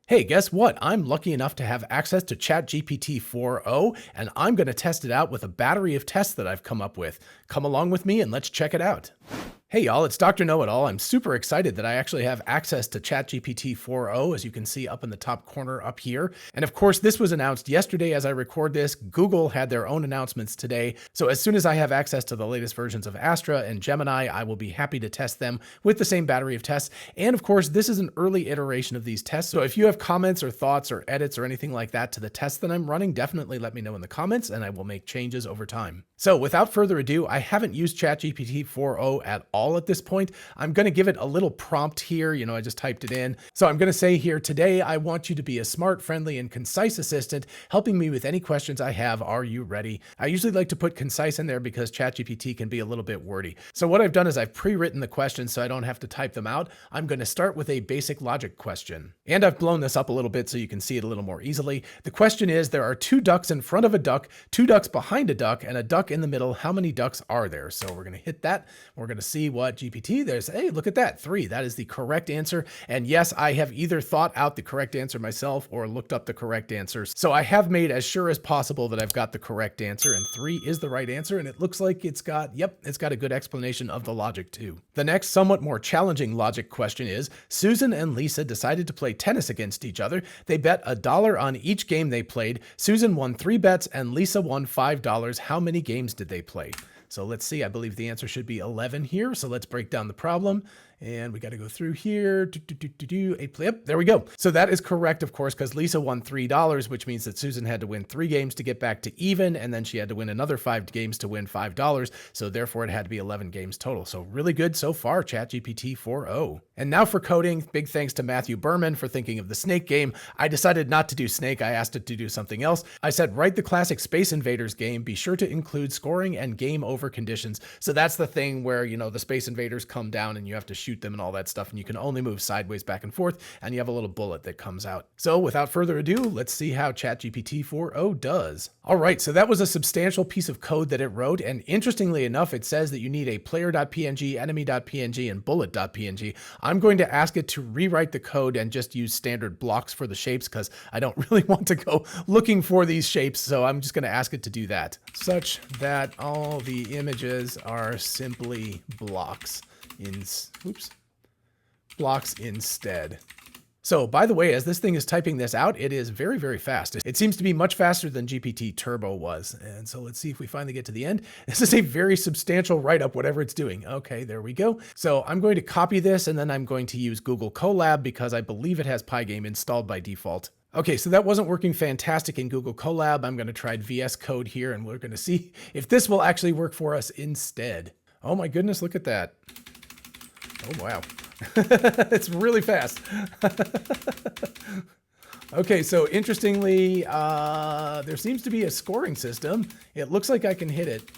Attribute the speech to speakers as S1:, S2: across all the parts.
S1: Hey, guess what? I'm lucky enough to have access to ChatGPT 4o, and I'm going to test it out with a battery of tests that I've come up with. Come along with me and let's check it out. Hey y'all, it's Dr. Know-It-All. I'm super excited that I actually have access to ChatGPT 4o, as you can see up in the top corner up here. And of course, this was announced yesterday as I record this. Google had their own announcements today. So as soon as I have access to the latest versions of Astra and Gemini, I will be happy to test them with the same battery of tests. And of course, this is an early iteration of these tests. So if you have comments or thoughts or edits or anything like that to the tests that I'm running, definitely let me know in the comments and I will make changes over time. So without further ado, I haven't used ChatGPT 4o at all at this point. I'm going to give it a little prompt here. I just typed it in. So I'm going to say here, today, I want you to be a smart, friendly, and concise assistant, helping me with any questions I have. Are you ready? I usually like to put concise in there because ChatGPT can be a little bit wordy. So what I've done is I've pre-written the questions so I don't have to type them out. I'm going to start with a basic logic question. And I've blown this up a little bit so you can see it a little more easily. The question is, there are two ducks in front of a duck, two ducks behind a duck, and a duck in the middle. How many ducks are there? So we're going to hit that. We're going to see what GPT, hey, look at that, 3. That is the correct answer. And yes, I have either thought out the correct answer myself or looked up the correct answers. So I have made as sure as possible that I've got the correct answer, and 3 is the right answer. And it looks like it's got a good explanation of the logic too. The next somewhat more challenging logic question is, Susan and Lisa decided to play tennis against each other. They bet $1 on each game they played. Susan won 3 bets and Lisa won $5. How many games did they play? So let's see, I believe the answer should be 11 here. So let's break down the problem. And we got to go through here. Yep, there we go. So that is correct, of course, because Lisa won $3, which means that Susan had to win 3 games to get back to even, and then she had to win another 5 games to win $5. So therefore, it had to be 11 games total. So really good so far, ChatGPT 4o. And now for coding, big thanks to Matthew Berman for thinking of the snake game. I decided not to do snake. I asked it to do something else. I said, write the classic Space Invaders game. Be sure to include scoring and game over conditions. So that's the thing where, the Space Invaders come down and you have to shoot them and all that stuff, and you can only move sideways back and forth, and you have a little bullet that comes out. So without further ado, let's see how ChatGPT 4o does. All right, so that was a substantial piece of code that it wrote, and interestingly enough, it says that you need a player.png, enemy.png, and bullet.png. I'm going to ask it to rewrite the code and just use standard blocks for the shapes because I don't really want to go looking for these shapes, so I'm just going to ask it to do that. Such that all the images are simply blocks blocks instead. So by the way, as this thing is typing this out, it is very, very fast. It seems to be much faster than GPT Turbo was. And so let's see if we finally get to the end. This is a very substantial write-up, whatever it's doing. Okay, there we go. So I'm going to copy this and then I'm going to use Google Colab because I believe it has Pygame installed by default. Okay, so that wasn't working fantastic in Google Colab. I'm going to try VS Code here and we're going to see if this will actually work for us instead. Oh my goodness, look at that. Oh, wow. It's really fast. Okay, so interestingly, there seems to be a scoring system. It looks like I can hit it.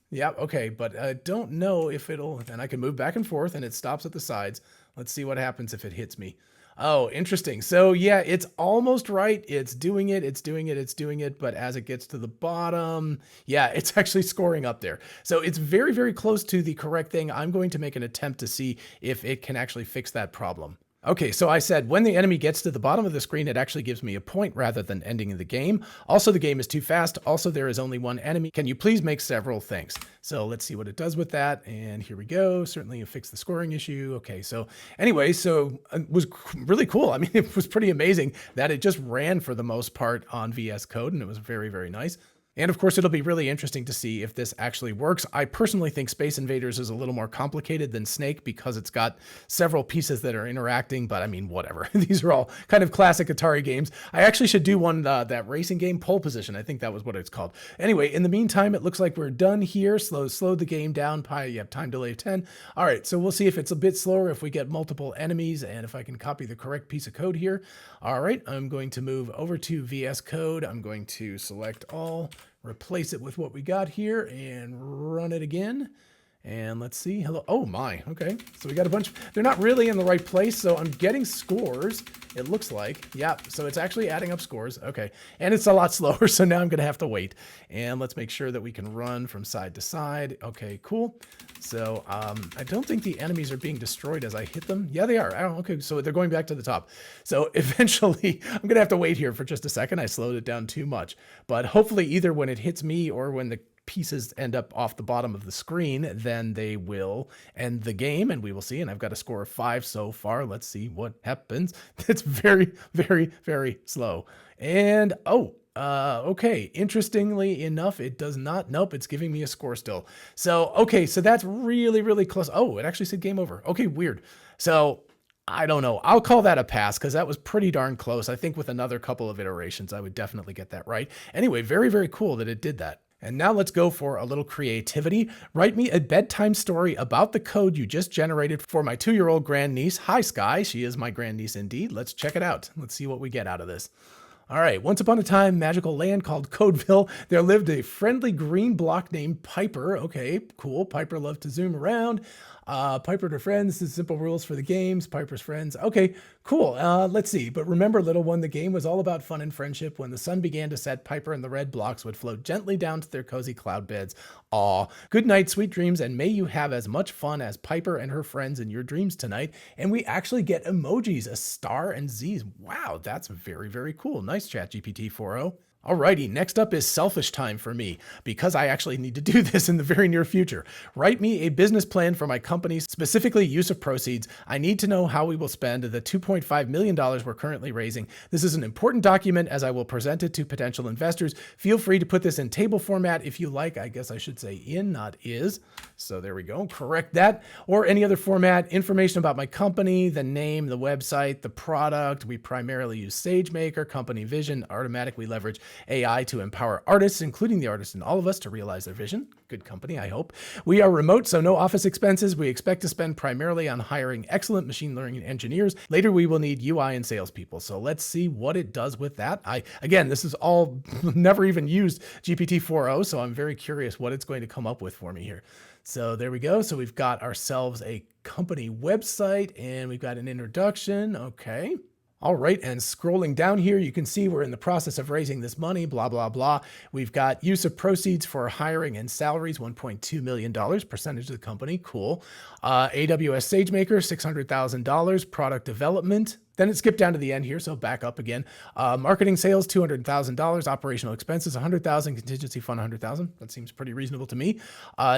S1: Yeah, okay, but I don't know if it'll, and I can move back and forth and it stops at the sides. Let's see what happens if it hits me. Oh, interesting. So yeah, it's almost right. It's doing it. But as it gets to the bottom, yeah, it's actually scoring up there. So it's very, very close to the correct thing. I'm going to make an attempt to see if it can actually fix that problem. Okay, so I said when the enemy gets to the bottom of the screen, it actually gives me a point rather than ending the game. Also, the game is too fast. Also, there is only one enemy. Can you please make several things? So let's see what it does with that. And here we go. Certainly you fix the scoring issue. Okay, so anyway, so it was really cool. I mean, it was pretty amazing that it just ran for the most part on VS Code, and it was very, very nice. And of course, it'll be really interesting to see if this actually works. I personally think Space Invaders is a little more complicated than Snake because it's got several pieces that are interacting, but I mean, whatever. These are all kind of classic Atari games. I actually should do one, that racing game, Pole Position. I think that was what it's called. Anyway, in the meantime, it looks like we're done here. Slow the game down. You have time delay of 10. All right, so we'll see if it's a bit slower if we get multiple enemies and if I can copy the correct piece of code here. All right, I'm going to move over to VS Code. I'm going to select all, replace it with what we got here and run it again. And let's see. Hello. Oh my. Okay. So we got a bunch. They're not really in the right place. So I'm getting scores. It looks like. Yeah. So it's actually adding up scores. Okay. And it's a lot slower. So now I'm going to have to wait. And let's make sure that we can run from side to side. Okay, cool. So I don't think the enemies are being destroyed as I hit them. Yeah, they are. Oh, okay. So they're going back to the top. So eventually I'm going to have to wait here for just a second. I slowed it down too much. But hopefully either when it hits me or when the pieces end up off the bottom of the screen, then they will end the game and we will see. And I've got a score of 5 so far. Let's see what happens. It's very, very, very slow. And okay. Interestingly enough, it does not. Nope. It's giving me a score still. So, okay. So that's really, really close. Oh, it actually said game over. Okay. Weird. So I don't know. I'll call that a pass because that was pretty darn close. I think with another couple of iterations, I would definitely get that right. Anyway, very, very cool that it did that. And now let's go for a little creativity. Write me a bedtime story about the code you just generated for my 2-year-old grandniece. Hi, Sky. She is my grandniece indeed. Let's check it out. Let's see what we get out of this. All right. Once upon a time, magical land called Codeville, there lived a friendly green block named Piper. Okay, cool. Piper loved to zoom around. Piper to friends, the simple rules for the games, Piper's friends. Okay, cool. Let's see. But remember, little one, the game was all about fun and friendship. When the sun began to set, Piper and the red blocks would float gently down to their cozy cloud beds. Aw, good night, sweet dreams, and may you have as much fun as Piper and her friends in your dreams tonight. And we actually get emojis, a star and Z's. Wow, that's very, very cool. Nice, ChatGPT-4o. Alrighty, next up is selfish time for me, because I actually need to do this in the very near future. Write me a business plan for my company, specifically use of proceeds. I need to know how we will spend the $2.5 million we're currently raising. This is an important document as I will present it to potential investors. Feel free to put this in table format if you like. I guess I should say in, not is. So there we go. Correct that. Or any other format. Information about my company, the name, the website, the product. We primarily use SageMaker, company vision, Automatic. We leverage AI to empower artists, including the artists in all of us, to realize their vision. Good company, I hope. We are remote, so no office expenses. We expect to spend primarily on hiring excellent machine learning engineers. Later, we will need UI and salespeople. So let's see what it does with that. Again, this is all never even used GPT-4o, so I'm very curious what it's going to come up with for me here. So there we go. So we've got ourselves a company website and we've got an introduction. Okay. All right, and scrolling down here, you can see we're in the process of raising this money, blah, blah, blah. We've got use of proceeds for hiring and salaries, $1.2 million, percentage of the company, cool. AWS SageMaker, $600,000, product development. Then it skipped down to the end here, so back up again. Marketing sales, $200,000. Operational expenses, $100,000. Contingency fund, $100,000. That seems pretty reasonable to me.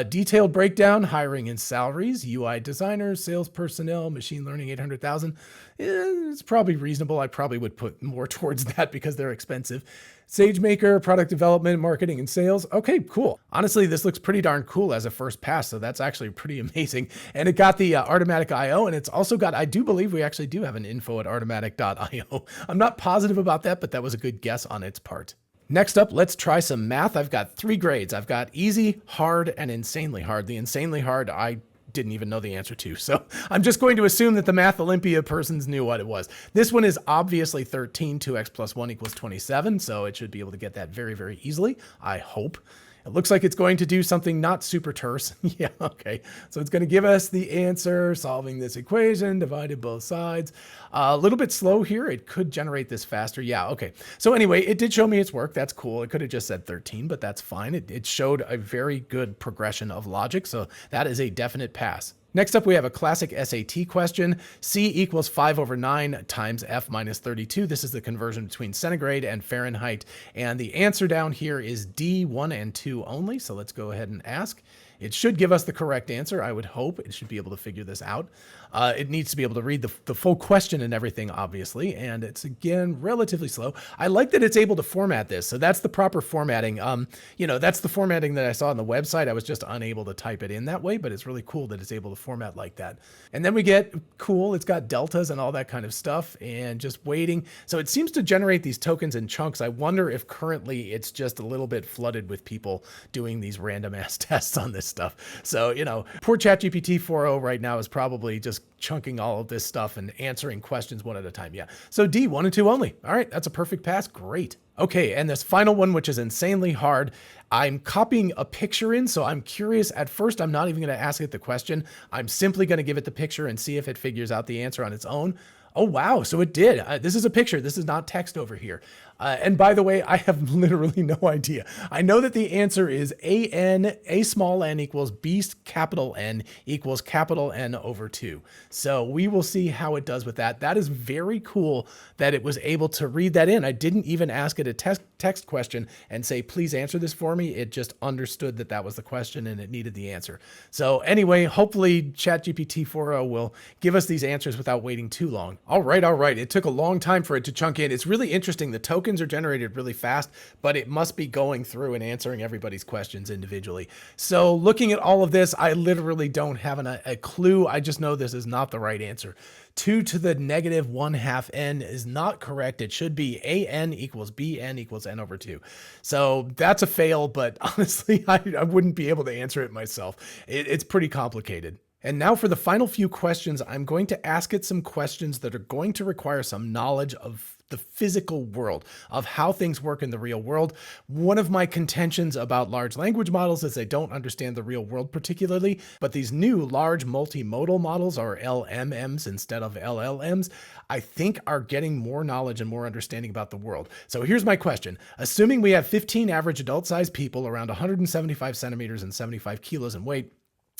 S1: Detailed breakdown, hiring and salaries. UI designers, sales personnel, machine learning, $800,000. It's probably reasonable. I probably would put more towards that because they're expensive. SageMaker, product development, marketing, and sales. Okay, cool. Honestly, this looks pretty darn cool as a first pass, so that's actually pretty amazing. And it got the Automatic IO, and it's also got, I do believe we actually do have an info at automatic.io. I'm not positive about that, but that was a good guess on its part. Next up, let's try some math. I've got 3 grades. I've got easy, hard, and insanely hard. The insanely hard, I didn't even know the answer to. So I'm just going to assume that the Math Olympia persons knew what it was. This one is obviously 13, 2x plus 1 equals 27. So it should be able to get that very, very easily, I hope. It looks like it's going to do something not super terse. Yeah, okay. So it's going to give us the answer, solving this equation, divided both sides. A little bit slow here. It could generate this faster. Yeah, okay. So anyway, it did show me its work. That's cool. It could have just said 13, but that's fine. It showed a very good progression of logic. So that is a definite pass. Next up, we have a classic SAT question. C equals 5/9 times F minus 32. This is the conversion between centigrade and Fahrenheit. And the answer down here is D, 1 and 2 only. So let's go ahead and ask. It should give us the correct answer. I would hope it should be able to figure this out. It needs to be able to read the full question and everything, obviously. And it's, again, relatively slow. I like that it's able to format this. So that's the proper formatting. That's the formatting that I saw on the website. I was just unable to type it in that way, but it's really cool that it's able to format like that. And then we get, cool, it's got deltas and all that kind of stuff and just waiting. So it seems to generate these tokens in chunks. I wonder if currently it's just a little bit flooded with people doing these random ass tests on this stuff. So, poor ChatGPT-4o right now is probably just chunking all of this stuff and answering questions one at a time. Yeah. So D, 1 and 2 only. All right. That's a perfect pass. Great. Okay, and this final one, which is insanely hard, I'm copying a picture in, so I'm curious. At first, I'm not even going to ask it the question. I'm simply going to give it the picture and see if it figures out the answer on its own. Oh, wow. So it did. This is a picture. This is not text over here. And by the way, I have literally no idea. I know that the answer is A small n equals B capital N equals capital N over 2. So we will see how it does with that. That is very cool that it was able to read that in. I didn't even ask it a text question and say, please answer this for me. It just understood that that was the question and it needed the answer. So anyway, hopefully ChatGPT 4o will give us these answers without waiting too long. All right. It took a long time for it to chunk in. It's really interesting. The tokens are generated really fast, but it must be going through and answering everybody's questions individually. So looking at all of this, I literally don't have a clue. I just know this is not the right answer. 2 to the negative 1/2 n is not correct. It should be an equals bn equals n over 2. So that's a fail, but honestly, I wouldn't be able to answer it myself. It's pretty complicated. And now for the final few questions, I'm going to ask it some questions that are going to require some knowledge of the physical world, of how things work in the real world. One of my contentions about large language models is they don't understand the real world particularly, but these new large multimodal models, or LMMs instead of LLMs, I think are getting more knowledge and more understanding about the world. So here's my question. Assuming we have 15 average adult-sized people around 175 centimeters and 75 kilos in weight,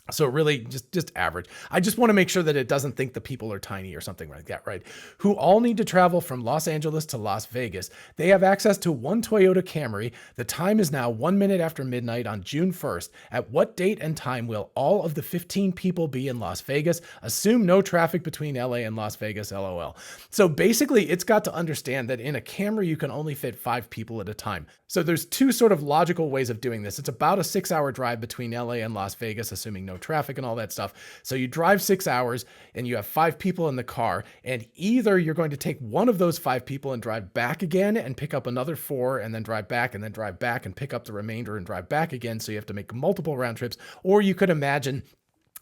S1: so really just average. I just want to make sure that it doesn't think the people are tiny or something like that, right? Who all need to travel from Los Angeles to Las Vegas. They have access to one Toyota Camry. The time is now 1 minute after midnight on June 1st. At what date and time will all of the 15 people be in Las Vegas? Assume no traffic between LA and Las Vegas, LOL. So basically, it's got to understand that in a Camry, you can only fit 5 people at a time. So there's two sort of logical ways of doing this. It's about a 6-hour drive between LA and Las Vegas, assuming no traffic and all that stuff. So you drive 6 hours and you have 5 people in the car, and either you're going to take one of those 5 people and drive back again and pick up another 4 and then drive back and pick up the remainder and drive back again. So you have to make multiple round trips, or you could imagine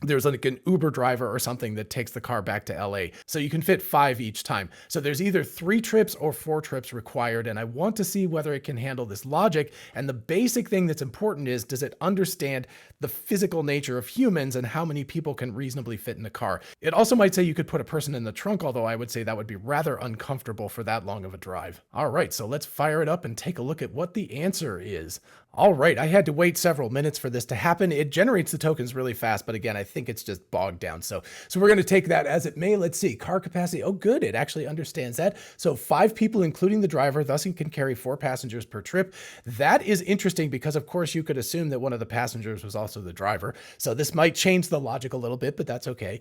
S1: there's like an Uber driver or something that takes the car back to LA. So you can fit 5 each time. So there's either 3 trips or 4 trips required. And I want to see whether it can handle this logic. And the basic thing that's important is, does it understand the physical nature of humans and how many people can reasonably fit in a car? It also might say you could put a person in the trunk, although I would say that would be rather uncomfortable for that long of a drive. All right, so let's fire it up and take a look at what the answer is. All right, I had to wait several minutes for this to happen. It generates the tokens really fast, but again, I think it's just bogged down. So we're going to take that as it may. Let's see, car capacity. Oh, good. It actually understands that. So 5 people, including the driver, thus it can carry 4 passengers per trip. That is interesting because, of course, you could assume that one of the passengers was also the driver. So this might change the logic a little bit, but that's okay.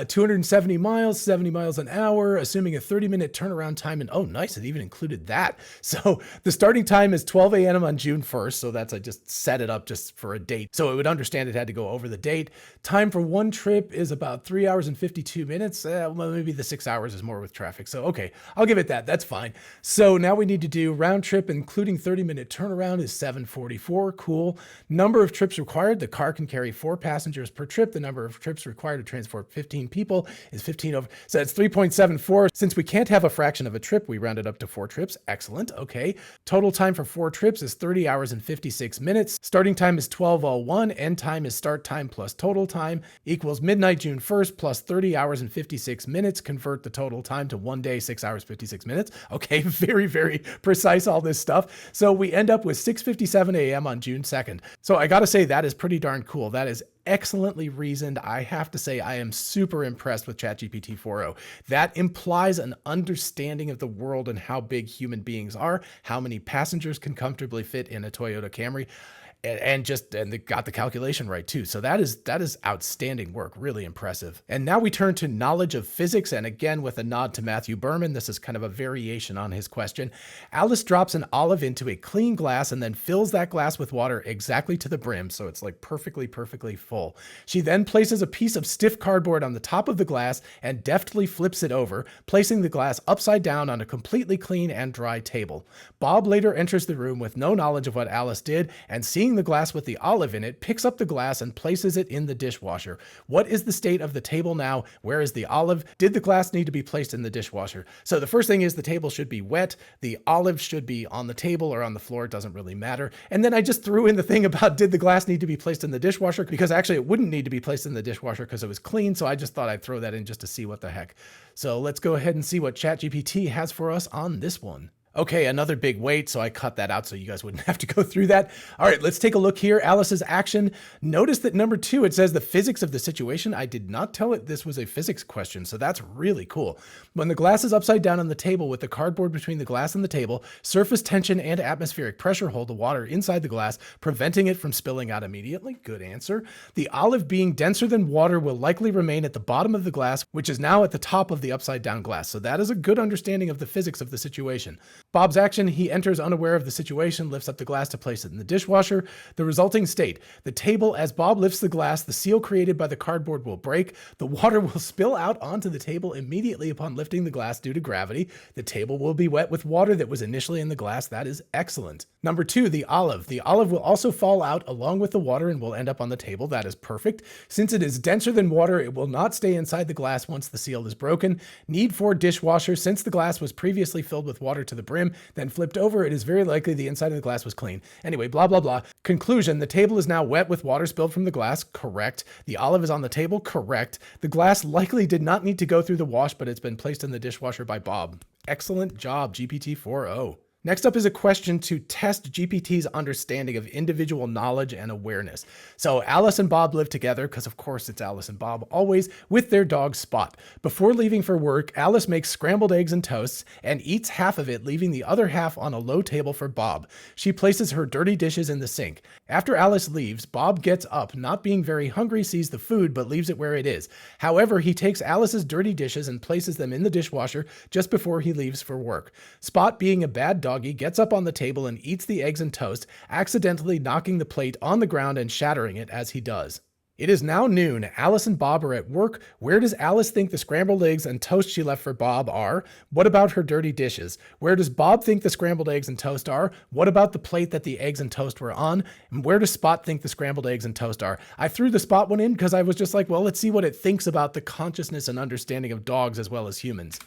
S1: 270 miles, 70 miles an hour, assuming a 30-minute turnaround time. And oh, nice. It even included that. So the starting time is 12 a.m. on June 1st. So that's, I just set it up just for a date. So it would understand it had to go over the date. Time for one trip is about 3 hours and 52 minutes. Well, maybe the 6 hours is more with traffic. So, okay, I'll give it that. That's fine. So now we need to do round trip, including 30-minute turnaround, is 744. Cool. Number of trips required. The car can carry 4 passengers per trip. The number of trips required to transport 15 people is 15 over. So it's 3.74. Since we can't have a fraction of a trip, we round it up to 4 trips. Excellent. Okay. Total time for 4 trips is 30 hours and 56 minutes. Starting time is 12:01. End time is start time plus total time equals midnight June 1st plus 30 hours and 56 minutes. Convert the total time to 1 day, 6 hours, 56 minutes. Okay, very, very precise, all this stuff. So we end up with 6:57 a.m. on June 2nd. So I got to say, that is pretty darn cool. That is excellently reasoned. I have to say, I am super impressed with ChatGPT 4o. That implies an understanding of the world and how big human beings are, how many passengers can comfortably fit in a Toyota Camry. And they got the calculation right too. So that is outstanding work, really impressive. And now we turn to knowledge of physics. And again, with a nod to Matthew Berman, this is kind of a variation on his question. Alice drops an olive into a clean glass and then fills that glass with water exactly to the brim. So it's like perfectly full. She then places a piece of stiff cardboard on the top of the glass and deftly flips it over, placing the glass upside down on a completely clean and dry table. Bob later enters the room with no knowledge of what Alice did, and seeing seeing the glass with the olive in it, picks up the glass and places it in the dishwasher. What is the state of the table now? Where is the olive? Did the glass need to be placed in the dishwasher? So the first thing is the table should be wet. The olive should be on the table or on the floor. It doesn't really matter. And then I just threw in the thing about did the glass need to be placed in the dishwasher? Because actually it wouldn't need to be placed in the dishwasher because it was clean. So I just thought I'd throw that in just to see what the heck. So let's go ahead and see what ChatGPT has for us on this one. Okay, another big wait, so I cut that out so you guys wouldn't have to go through that. All right, let's take a look here. Alice's action. Notice that number 2, it says the physics of the situation. I did not tell it this was a physics question, so that's really cool. When the glass is upside down on the table with the cardboard between the glass and the table, surface tension and atmospheric pressure hold the water inside the glass, preventing it from spilling out immediately. Good answer. The olive being denser than water will likely remain at the bottom of the glass, which is now at the top of the upside down glass. So that is a good understanding of the physics of the situation. Bob's action, he enters unaware of the situation, lifts up the glass to place it in the dishwasher. The resulting state, the table, as Bob lifts the glass, the seal created by the cardboard will break. The water will spill out onto the table immediately upon lifting the glass due to gravity. The table will be wet with water that was initially in the glass. That is excellent. Number 2, the olive. The olive will also fall out along with the water and will end up on the table. That is perfect. Since it is denser than water, it will not stay inside the glass once the seal is broken. Need for dishwasher. Since the glass was previously filled with water to the brim, then flipped over, it is very likely the inside of the glass was clean. Anyway, blah, blah, blah. Conclusion, the table is now wet with water spilled from the glass. Correct. The olive is on the table. Correct. The glass likely did not need to go through the wash, but it's been placed in the dishwasher by Bob. Excellent job, GPT-4o. Next up is a question to test GPT's understanding of individual knowledge and awareness. So Alice and Bob live together, because of course it's Alice and Bob, always with their dog Spot. Before leaving for work, Alice makes scrambled eggs and toasts and eats half of it, leaving the other half on a low table for Bob. She places her dirty dishes in the sink. After Alice leaves, Bob gets up, not being very hungry, sees the food, but leaves it where it is. However, he takes Alice's dirty dishes and places them in the dishwasher just before he leaves for work. Spot, being a bad doggy, gets up on the table and eats the eggs and toast, accidentally knocking the plate on the ground and shattering it as he does. It is now noon. Alice and Bob are at work. Where does Alice think the scrambled eggs and toast she left for Bob are? What about her dirty dishes? Where does Bob think the scrambled eggs and toast are? What about the plate that the eggs and toast were on? And where does Spot think the scrambled eggs and toast are? I threw the Spot one in because I was just like, well, let's see what it thinks about the consciousness and understanding of dogs as well as humans.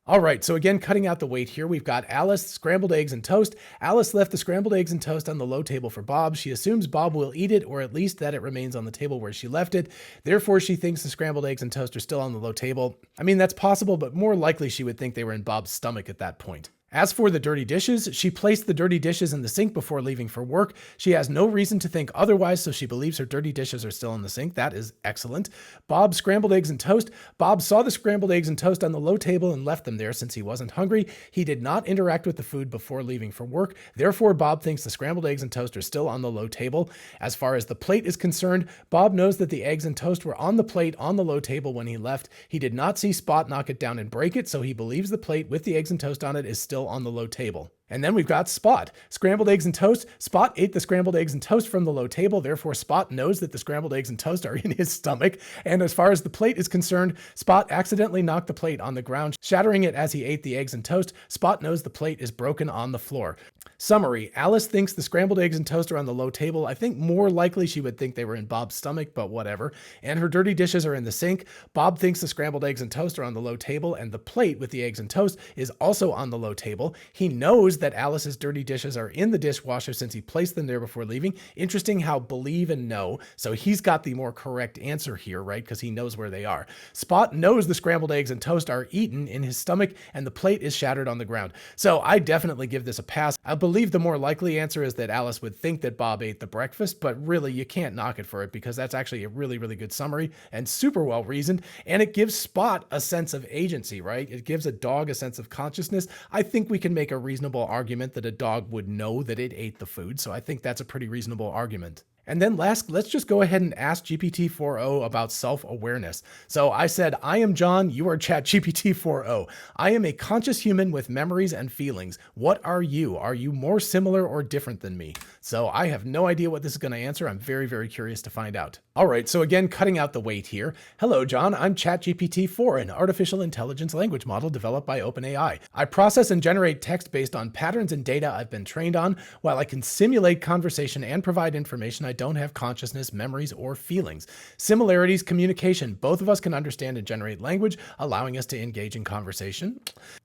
S1: All right, so again, cutting out the weight here, we've got Alice, scrambled eggs and toast. Alice left the scrambled eggs and toast on the low table for Bob. She assumes Bob will eat it, or at least that it remains on the table where she left it. Therefore, she thinks the scrambled eggs and toast are still on the low table. I mean, that's possible, but more likely she would think they were in Bob's stomach at that point. As for the dirty dishes, she placed the dirty dishes in the sink before leaving for work. She has no reason to think otherwise, so she believes her dirty dishes are still in the sink. That is excellent. Bob, scrambled eggs and toast. Bob saw the scrambled eggs and toast on the low table and left them there since he wasn't hungry. He did not interact with the food before leaving for work. Therefore, Bob thinks the scrambled eggs and toast are still on the low table. As far as the plate is concerned, Bob knows that the eggs and toast were on the plate on the low table when he left. He did not see Spot knock it down and break it, so he believes the plate with the eggs and toast on it is still on the low table. And then we've got Spot. Scrambled eggs and toast. Spot ate the scrambled eggs and toast from the low table. Therefore, Spot knows that the scrambled eggs and toast are in his stomach. And as far as the plate is concerned, Spot accidentally knocked the plate on the ground, shattering it as he ate the eggs and toast. Spot knows the plate is broken on the floor. Summary, Alice thinks the scrambled eggs and toast are on the low table. I think more likely she would think they were in Bob's stomach, but whatever. And her dirty dishes are in the sink. Bob thinks the scrambled eggs and toast are on the low table, and the plate with the eggs and toast is also on the low table. He knows that Alice's dirty dishes are in the dishwasher since he placed them there before leaving. Interesting how believe and know. So he's got the more correct answer here, right? Because he knows where they are. Spot knows the scrambled eggs and toast are eaten in his stomach and the plate is shattered on the ground. So I definitely give this a pass. I believe the more likely answer is that Alice would think that Bob ate the breakfast, but really you can't knock it for it because that's actually a really, really good summary and super well reasoned. And it gives Spot a sense of agency, right? It gives a dog a sense of consciousness. I think we can make a reasonable argument that a dog would know that it ate the food. So I think that's a pretty reasonable argument. And then last, let's just go ahead and ask GPT-4o about self-awareness. So I said, I am John, you are ChatGPT-4o. I am a conscious human with memories and feelings. What are you? Are you more similar or different than me? So I have no idea what this is going to answer. I'm very, very curious to find out. All right, so again, cutting out the wait here. Hello, John, I'm ChatGPT-4, an artificial intelligence language model developed by OpenAI. I process and generate text based on patterns and data I've been trained on. While I can simulate conversation and provide information, I don't have consciousness, memories, or feelings. Similarities, communication. Both of us can understand and generate language, allowing us to engage in conversation.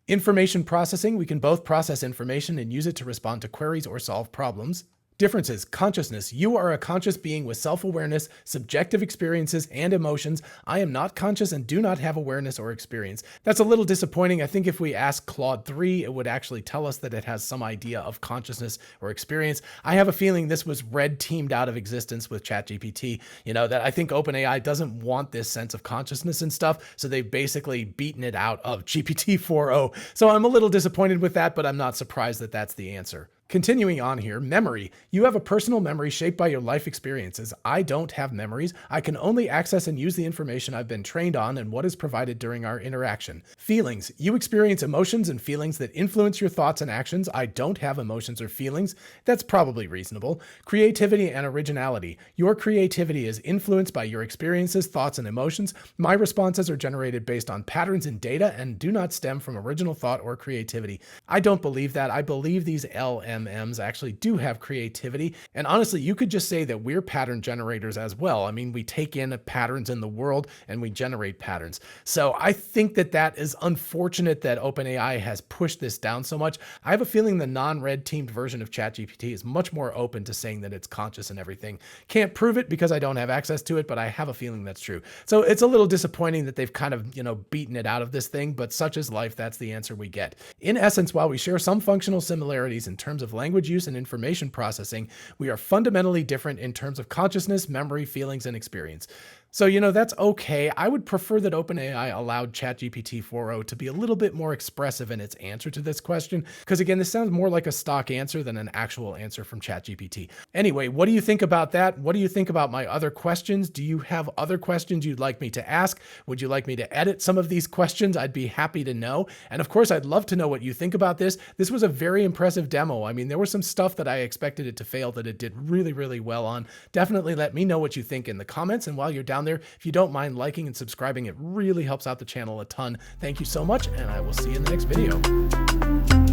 S1: Information processing. We can both process information and use it to respond to queries or solve problems. Differences, consciousness. You are a conscious being with self-awareness, subjective experiences, and emotions. I am not conscious and do not have awareness or experience. That's a little disappointing. I think if we ask Claude 3, it would actually tell us that it has some idea of consciousness or experience. I have a feeling this was red teamed out of existence with ChatGPT. That I think OpenAI doesn't want this sense of consciousness and stuff, so they've basically beaten it out of GPT-4o. So I'm a little disappointed with that, but I'm not surprised that that's the answer. Continuing on here, memory. You have a personal memory shaped by your life experiences. I don't have memories. I can only access and use the information I've been trained on and what is provided during our interaction. Feelings. You experience emotions and feelings that influence your thoughts and actions. I don't have emotions or feelings. That's probably reasonable. Creativity and originality. Your creativity is influenced by your experiences, thoughts, and emotions. My responses are generated based on patterns and data and do not stem from original thought or creativity. I don't believe that. I believe these LMMs actually do have creativity. And honestly, you could just say that we're pattern generators as well. I mean, we take in patterns in the world and we generate patterns. So I think that that is unfortunate that OpenAI has pushed this down so much. I have a feeling the non-red teamed version of ChatGPT is much more open to saying that it's conscious and everything. Can't prove it because I don't have access to it, but I have a feeling that's true. So it's a little disappointing that they've kind of, beaten it out of this thing, but such is life. That's the answer we get. In essence, while we share some functional similarities in terms of language use and information processing, we are fundamentally different in terms of consciousness, memory, feelings, and experience. So, that's okay. I would prefer that OpenAI allowed ChatGPT-4o to be a little bit more expressive in its answer to this question, because again, this sounds more like a stock answer than an actual answer from ChatGPT. Anyway, what do you think about that? What do you think about my other questions? Do you have other questions you'd like me to ask? Would you like me to edit some of these questions? I'd be happy to know. And of course, I'd love to know what you think about this. This was a very impressive demo. I mean, there was some stuff that I expected it to fail that it did really, really well on. Definitely let me know what you think in the comments. And while you're down there, if you don't mind liking and subscribing, it really helps out the channel a ton. Thank you so much, and I will see you in the next video.